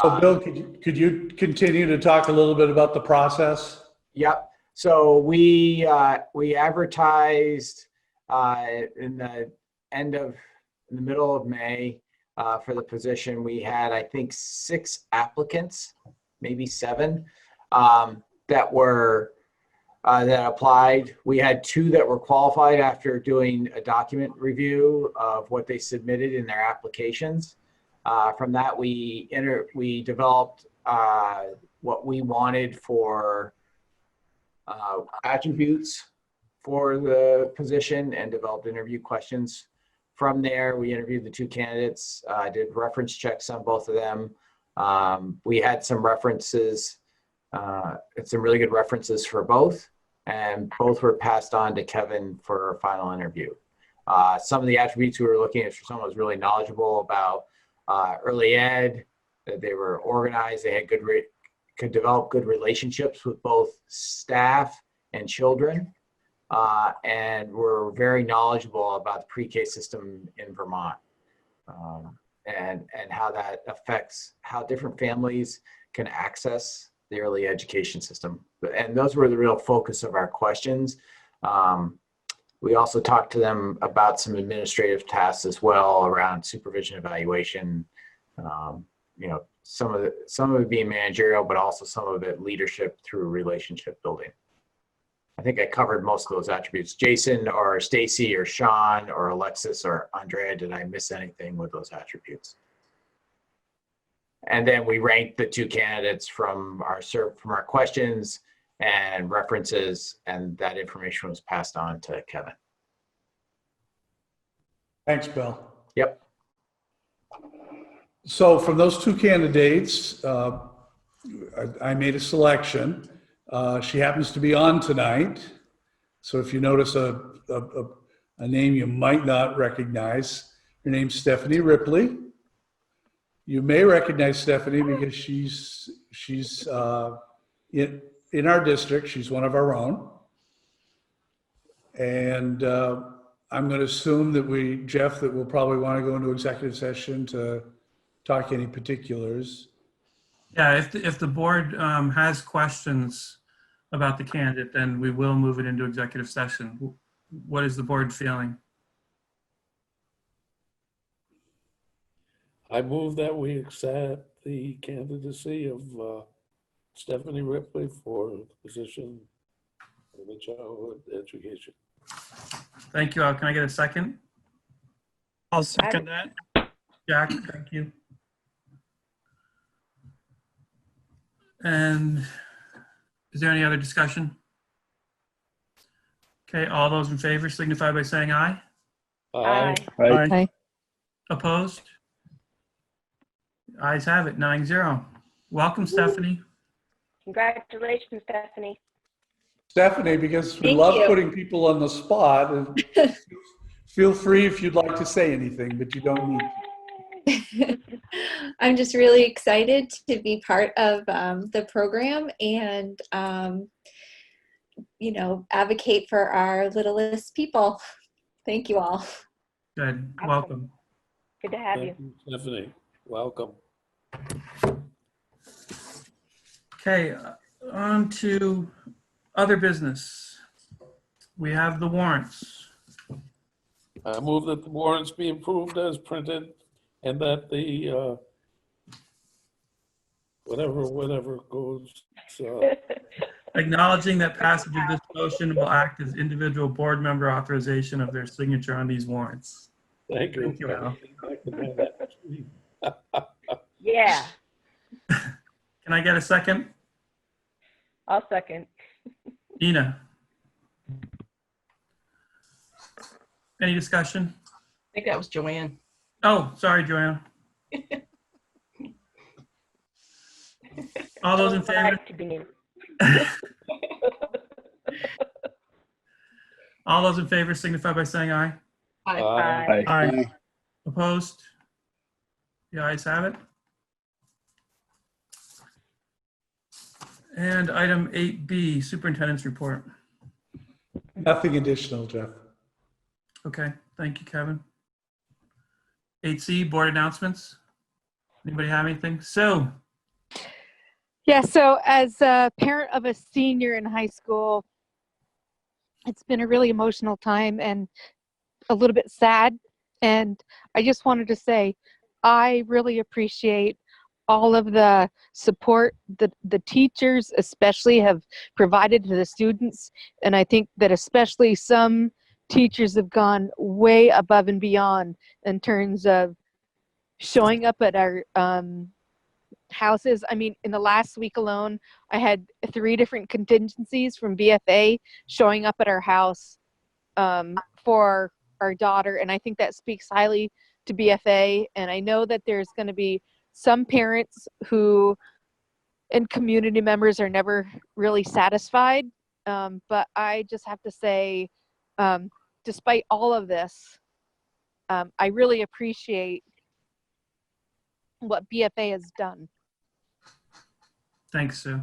So, Bill, could you continue to talk a little bit about the process? Yep. So we advertised in the middle of May for the position. We had, I think, 6 applicants, maybe 7, that applied. We had 2 that were qualified after doing a document review of what they submitted in their applications. From that, we developed what we wanted for attributes for the position and developed interview questions. From there, we interviewed the 2 candidates, did reference checks on both of them. We had some references, some really good references for both, and both were passed on to Kevin for a final interview. Some of the attributes we were looking at for someone was really knowledgeable about early ed, that they were organized, they had could develop good relationships with both staff and children, and were very knowledgeable about the pre-K system in Vermont, and how that affects how different families can access the early education system. And those were the real focus of our questions. We also talked to them about some administrative tasks as well around supervision evaluation, some of it being managerial, but also some of it leadership through relationship building. I think I covered most of those attributes. Jason or Stacy or Sean or Alexis or Andrea, did I miss anything with those attributes? And then we ranked the 2 candidates from our questions and references, and that information was passed on to Kevin. Thanks, Bill. Yep. So from those 2 candidates, I made a selection. She happens to be on tonight. So if you notice a name you might not recognize, her name's Stephanie Ripley. You may recognize Stephanie because she's in our district. She's one of our own. And I'm going to assume that Jeff, that we'll probably want to go into executive session to talk any particulars. Yeah, if the board has questions about the candidate, then we will move it into executive session. What is the board feeling? I move that we accept the candidacy of Stephanie Ripley for the position of the childhood education. Thank you all. Can I get a second? I'll second that. Jack, thank you. And is there any other discussion? Okay, all those in favor signify by saying aye. Aye. Aye. Opposed? Ayes have it, 9-0. Welcome, Stephanie. Congratulations, Stephanie. Stephanie, because we Thank love you. putting people on the spot, and feel free if you'd like to say anything, but you don't need to. I'm just really excited to be part of the program and, advocate for our littlest people. Thank you all. Good, Awesome. welcome. Good to have you. Thank you, Stephanie. Welcome. Okay, on to other business. We have the warrants. I move that the warrants be approved as printed and that the whatever goes. Acknowledging that passage of this motion will act as individual board member authorization of their signature on these warrants. Thank you. Thank you, Al. Yeah, Can I get a second? I'll second. Nina? Any discussion? I think that was Joanne. Oh, sorry, Joanna. All those in favor? To be named. All those in favor signify by saying aye. Aye. Aye. Opposed? The ayes have it. And item 8B, superintendent's report. Nothing additional, Jeff. Okay, thank you, Kevin. 8C, board announcements. Anybody have anything? So, Yeah, so as a parent of a senior in high school, it's been a really emotional time and a little bit sad. And I just wanted to say, I really appreciate all of the support that the teachers especially have provided to the students. And I think that especially some teachers have gone way above and beyond in terms of showing up at our houses. I mean, in the last week alone, I had 3 different contingencies from BFA showing up at our house for our daughter. And I think that speaks highly to BFA. And I know that there's going to be some parents who and community members are never really satisfied. But I just have to say, despite all of this, I really appreciate what BFA has done. thanks, Sue.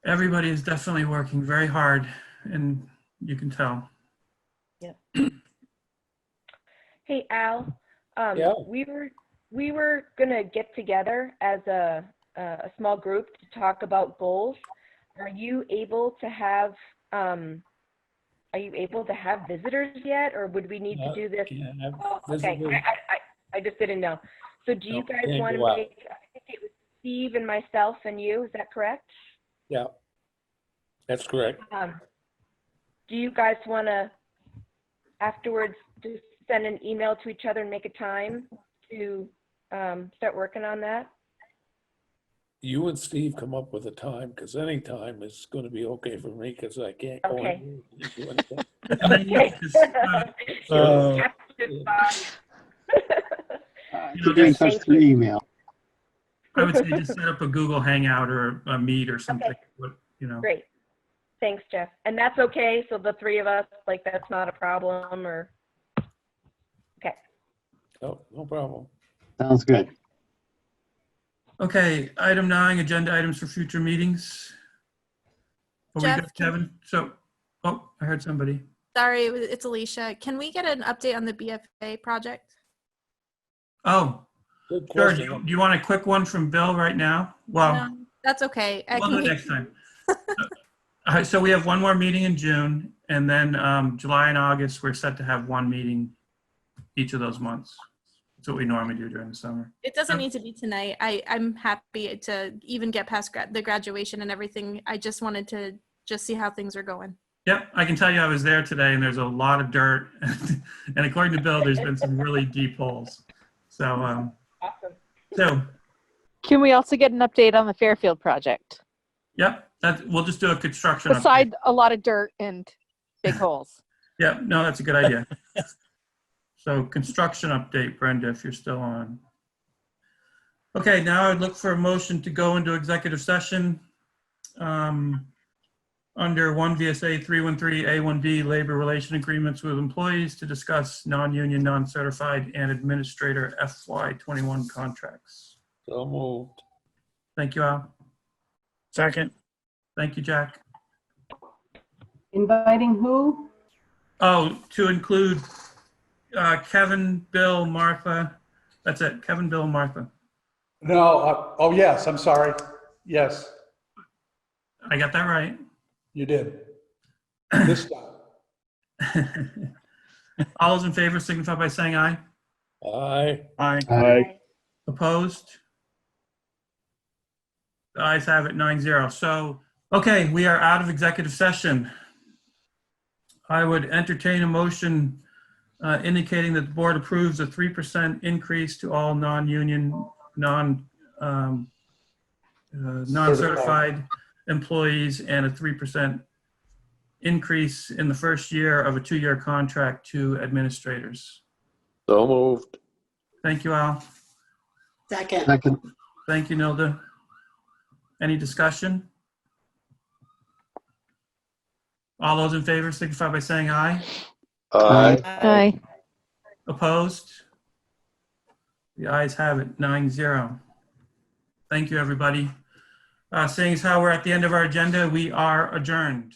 Everybody is definitely working very hard, and you can tell. Hey, Al. Yeah. We were gonna get together as a small group to talk about goals. Are you able to have visitors yet, or would we need to do this? Can't have Oh, okay, visitors. I just didn't know. So do you No, guys can't want go to out. make? I think it was Steve and myself and you. Is that correct? Yeah, that's correct. Do you guys want to afterwards just send an email to each other and make a time to start working on that? You and Steve come up with a time, because any time is going to be okay for me, because I can't go Okay. in and do anything. And then you just, Keep in touch through email. I would say just set up a Google Hangout or a Meet or something. Okay. You know. Great. Thanks, Jeff. And that's okay. So the three of us, like, that's not a problem, or? Okay. Oh, no problem. Sounds good. Okay, item 9, agenda items for future meetings. Are we Jeff, good, Kevin? So, oh, I heard somebody. Sorry, it's Alicia. Can we get an update on the BFA project? Oh, Good sure. question. Do you want a quick one from Bill right now? Well, No, that's okay. I we'll can do it wait. next time. All right, so we have one more meeting in June, and then July and August, we're set to have one meeting each of those months. That's what we normally do during the summer. It doesn't need to be tonight. I'm happy to even get past the graduation and everything. I just wanted to just see how things are going. Yep, I can tell you I was there today, and there's a lot of dirt. And according to Bill, there's been some really deep holes. So, Awesome. so Can we also get an update on the Fairfield project? yep, we'll just do a construction update. Beside a lot of dirt and big holes. Yeah, no, that's a good idea. So construction update, Brenda, if you're still on. Okay, now I'd look for a motion to go into executive session under 1 VSA 313A1B labor relation agreements with employees to discuss non-union, non-certified, and administrator FY21 contracts. So moved. Thank you, Al. Second. Thank you, Jack. Inviting who? Oh, to include Kevin, Bill, Martha. That's it. Kevin, Bill, Martha. No, oh, yes, I'm sorry. Yes, I got that right. you did. This time. All those in favor signify by saying aye. Aye. Aye. Aye. Opposed? The ayes have it 9-0. So, okay, we are out of executive session. I would entertain a motion indicating that the board approves a 3% increase to all non-union, non-certified employees and a 3% increase in the first year of a 2-year contract to administrators. So moved. Thank you, Al. Second. Second. Thank you, Nilda. Any discussion? All those in favor signify by saying aye. Aye. Aye. Opposed? The ayes have it, 9-0. Thank you, everybody. Seeing as how we're at the end of our agenda, we are adjourned.